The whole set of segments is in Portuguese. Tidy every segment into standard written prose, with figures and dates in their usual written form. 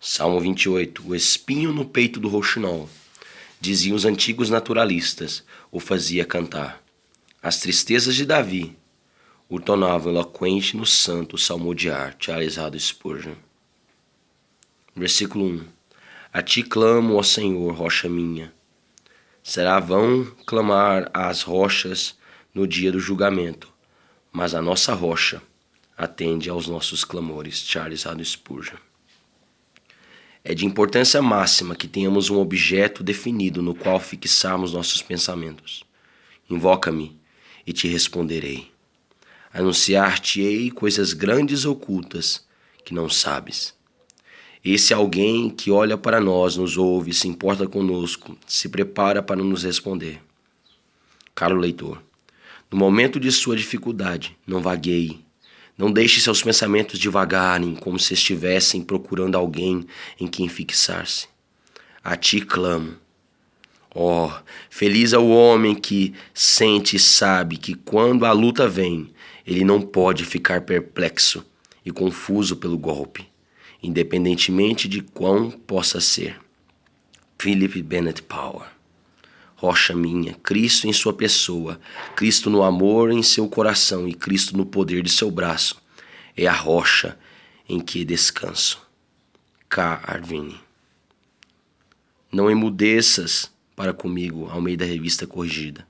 Salmo 28. O espinho no peito do roxinol, diziam os antigos naturalistas, o fazia cantar. As tristezas de Davi o tornavam eloquente no santo salmodiar. Charles Haddon Spurgeon. Versículo 1. A ti clamo, ó Senhor, rocha minha. Será vão clamar às rochas no dia do julgamento, mas a nossa rocha atende aos nossos clamores. Charles Haddon Spurgeon. É de importância máxima que tenhamos um objeto definido no qual fixarmos nossos pensamentos. Invoca-me e te responderei. Anunciar-te-ei coisas grandes e ocultas que não sabes. Esse alguém que olha para nós, nos ouve, se importa conosco, se prepara para nos responder. Caro leitor, no momento de sua dificuldade, não vagueie. Não deixe seus pensamentos divagarem como se estivessem procurando alguém em quem fixar-se. A ti clamo. Oh, feliz é o homem que sente e sabe que quando a luta vem, ele não pode ficar perplexo e confuso pelo golpe, independentemente de quão possa ser. Philip Bennett Power. Rocha minha, Cristo em sua pessoa, Cristo no amor em seu coração e Cristo no poder de seu braço, é a rocha em que descanso. K. Arvine. Não emudeças para comigo, ao meio da revista corrigida.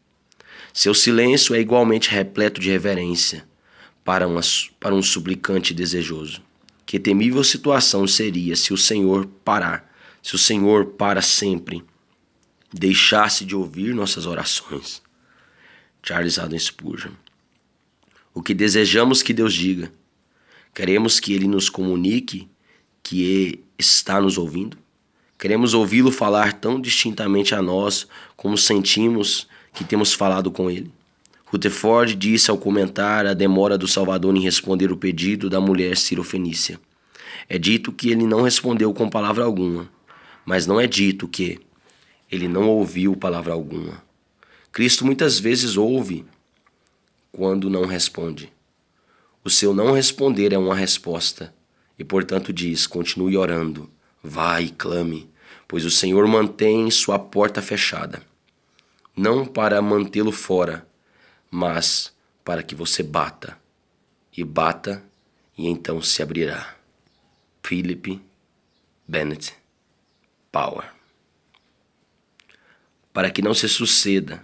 Seu silêncio é igualmente repleto de reverência para um suplicante desejoso. Que temível situação seria se o Senhor para sempre deixasse de ouvir nossas orações. Charles Haddon Spurgeon. O que desejamos que Deus diga? Queremos que Ele nos comunique que está nos ouvindo? Queremos ouvi-lo falar tão distintamente a nós como sentimos que temos falado com Ele? Rutherford disse ao comentar a demora do Salvador em responder o pedido da mulher cirofenícia. É dito que ele não respondeu com palavra alguma, mas não é dito que ele não ouviu palavra alguma. Cristo muitas vezes ouve quando não responde. O seu não responder é uma resposta e, portanto, diz, continue orando, vá e clame, pois o Senhor mantém sua porta fechada. Não para mantê-lo fora, mas para que você bata, e então se abrirá. Philip Bennett Power. Para que não se suceda,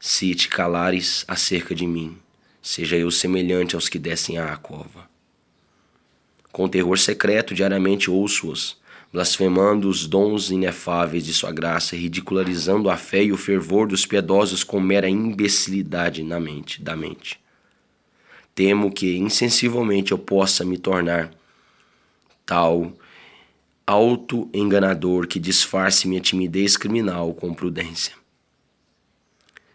se te calares acerca de mim, seja eu semelhante aos que descem à cova. Com terror secreto diariamente ouço-os, blasfemando os dons inefáveis de sua graça e ridicularizando a fé e o fervor dos piedosos com mera imbecilidade da mente. Temo que insensivelmente eu possa me tornar tal auto-enganador que disfarce minha timidez criminal com prudência.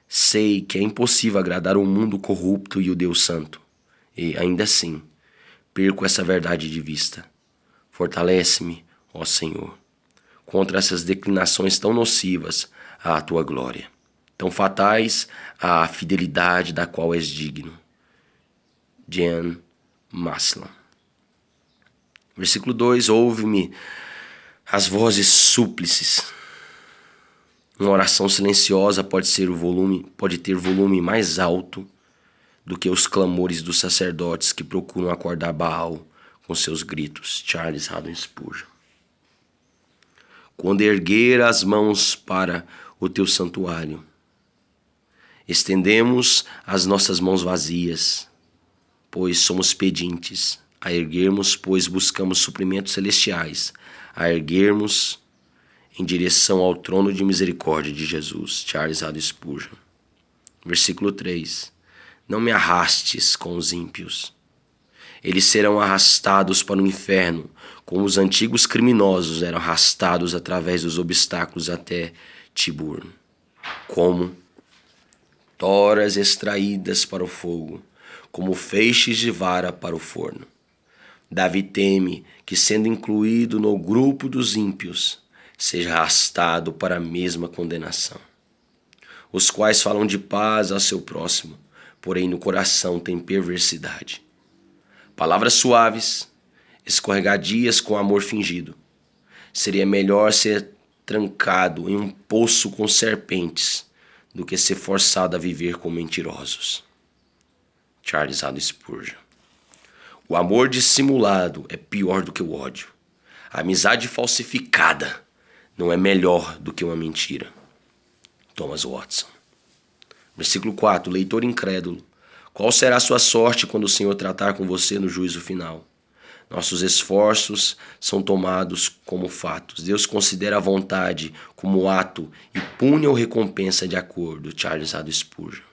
Sei que é impossível agradar o mundo corrupto e o Deus Santo, e, ainda assim, perco essa verdade de vista. Fortalece-me, ó Senhor, contra essas declinações tão nocivas à tua glória, tão fatais à fidelidade da qual és digno. Jan Maslam. Versículo 2. Ouve-me as vozes súplices. Uma oração silenciosa pode ter volume mais alto do que os clamores dos sacerdotes que procuram acordar Baal com seus gritos. Charles Haddon Spurgeon. Quando erguer as mãos para o teu santuário, estendemos as nossas mãos vazias, pois somos pedintes. A erguermos, pois buscamos suprimentos celestiais. A erguermos em direção ao trono de misericórdia de Jesus. Charles Haddon Spurgeon. Versículo 3. Não me arrastes com os ímpios. Eles serão arrastados para o inferno, como os antigos criminosos eram arrastados através dos obstáculos até Tibur. Como toras extraídas para o fogo, como feixes de vara para o forno. Davi teme que, sendo incluído no grupo dos ímpios, seja arrastado para a mesma condenação. Os quais falam de paz ao seu próximo, porém no coração tem perversidade. Palavras suaves escorregadias com amor fingido. Seria melhor ser trancado em um poço com serpentes do que ser forçado a viver com mentirosos. Charles Haddon Spurgeon. O amor dissimulado é pior do que o ódio. A amizade falsificada não é melhor do que uma mentira. Thomas Watson. Versículo 4. Leitor incrédulo. Qual será a sua sorte quando o Senhor tratar com você no juízo final? Nossos esforços são tomados como fatos. Deus considera a vontade como ato e pune ou recompensa de acordo. Charles Haddon Spurgeon.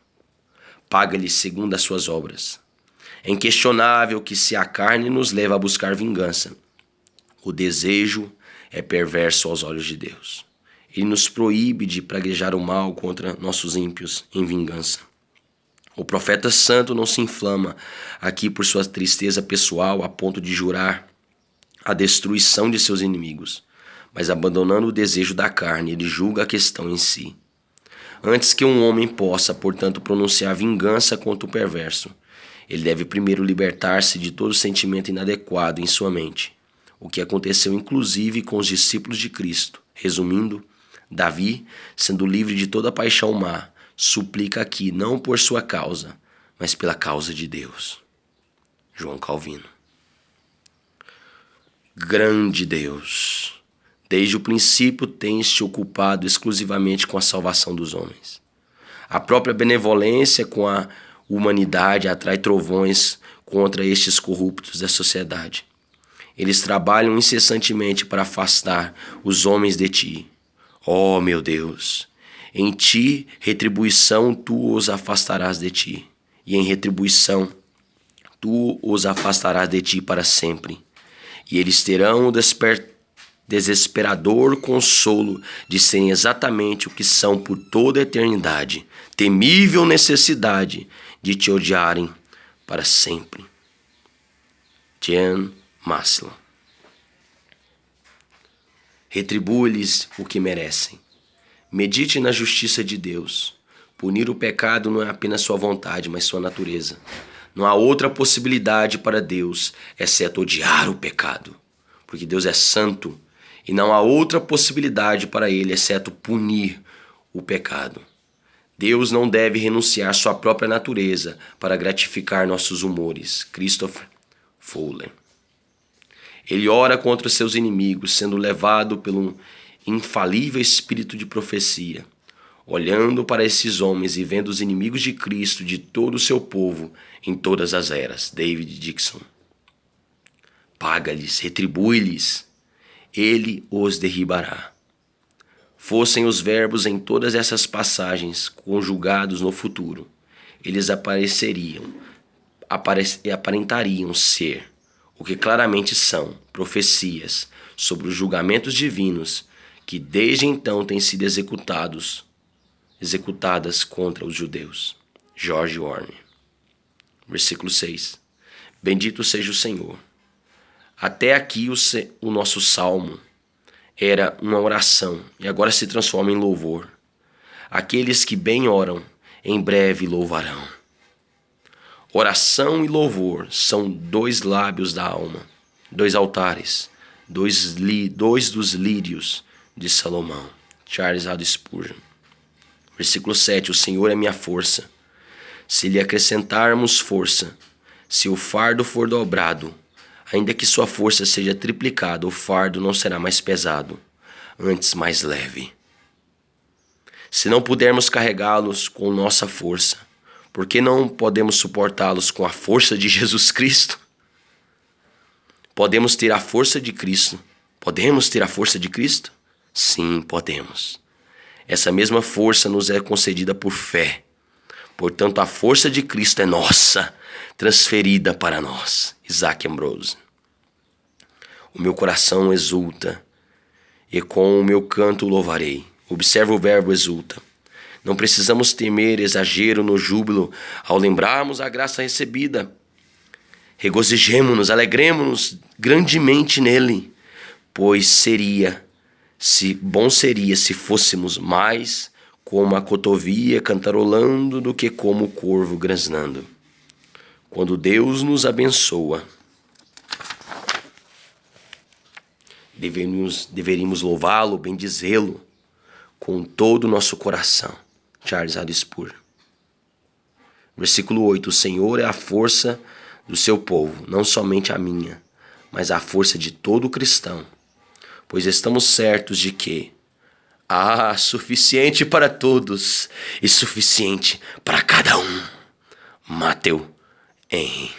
Paga-lhe segundo as suas obras. É inquestionável que se a carne nos leva a buscar vingança, o desejo é perverso aos olhos de Deus. Ele nos proíbe de praguejar o mal contra nossos ímpios em vingança. O profeta santo não se inflama aqui por sua tristeza pessoal a ponto de jurar a destruição de seus inimigos, mas abandonando o desejo da carne, ele julga a questão em si. Antes que um homem possa, portanto, pronunciar vingança contra o perverso, ele deve primeiro libertar-se de todo sentimento inadequado em sua mente, o que aconteceu inclusive com os discípulos de Cristo. Resumindo, Davi, sendo livre de toda paixão má, suplica aqui não por sua causa, mas pela causa de Deus. João Calvino. Grande Deus, desde o princípio tens te ocupado exclusivamente com a salvação dos homens. A própria benevolência com a humanidade atrai trovões contra estes corruptos da sociedade. Eles trabalham incessantemente para afastar os homens de ti. Ó meu Deus, em ti retribuição tu os afastarás de ti, e em retribuição tu os afastarás de ti para sempre. E eles terão o desesperador consolo de serem exatamente o que são por toda a eternidade, temível necessidade de te odiarem para sempre. Jan Maslow. Retribui-lhes o que merecem. Medite na justiça de Deus. Punir o pecado não é apenas sua vontade, mas sua natureza. Não há outra possibilidade para Deus, exceto odiar o pecado, porque Deus é santo, e não há outra possibilidade para Ele, exceto punir o pecado. Deus não deve renunciar sua própria natureza para gratificar nossos humores. Christopher Fowler. Ele ora contra os seus inimigos, sendo levado pelo infalível espírito de profecia. Olhando para esses homens e vendo os inimigos de Cristo, de todo o seu povo, em todas as eras. David Dixon. Paga-lhes, retribui-lhes, ele os derribará. Fossem os verbos em todas essas passagens conjugados no futuro, eles aparentariam ser o que claramente são, profecias sobre os julgamentos divinos que desde então têm sido executadas contra os judeus. George Warner. Versículo 6. Bendito seja o Senhor. Até aqui o nosso salmo era uma oração e agora se transforma em louvor. Aqueles que bem oram, em breve louvarão. Oração e louvor são dois lábios da alma, dois altares, dois dos lírios de Salomão. Charles Haddon Spurgeon. Versículo 7. O Senhor é minha força. Se lhe acrescentarmos força, se o fardo for dobrado, ainda que sua força seja triplicada, o fardo não será mais pesado, antes mais leve. Se não pudermos carregá-los com nossa força, por que não podemos suportá-los com a força de Jesus Cristo? Podemos ter a força de Cristo. Podemos ter a força de Cristo? Sim, podemos. Essa mesma força nos é concedida por fé. Portanto, a força de Cristo é nossa, transferida para nós. Isaac Ambrose. O meu coração exulta, e com o meu canto louvarei. Observa o verbo exulta. Não precisamos temer exagero no júbilo ao lembrarmos a graça recebida. Regozijemo-nos, alegremo-nos grandemente nele, pois bom seria se fôssemos mais como a cotovia cantarolando do que como o corvo grasnando. Quando Deus nos abençoa, Deveríamos louvá-lo, bendizê-lo com todo o nosso coração. Charles Haddon Spurgeon. Versículo 8. O Senhor é a força do seu povo, não somente a minha, mas a força de todo cristão. Pois estamos certos de que há suficiente para todos e suficiente para cada um. Matthew Henry.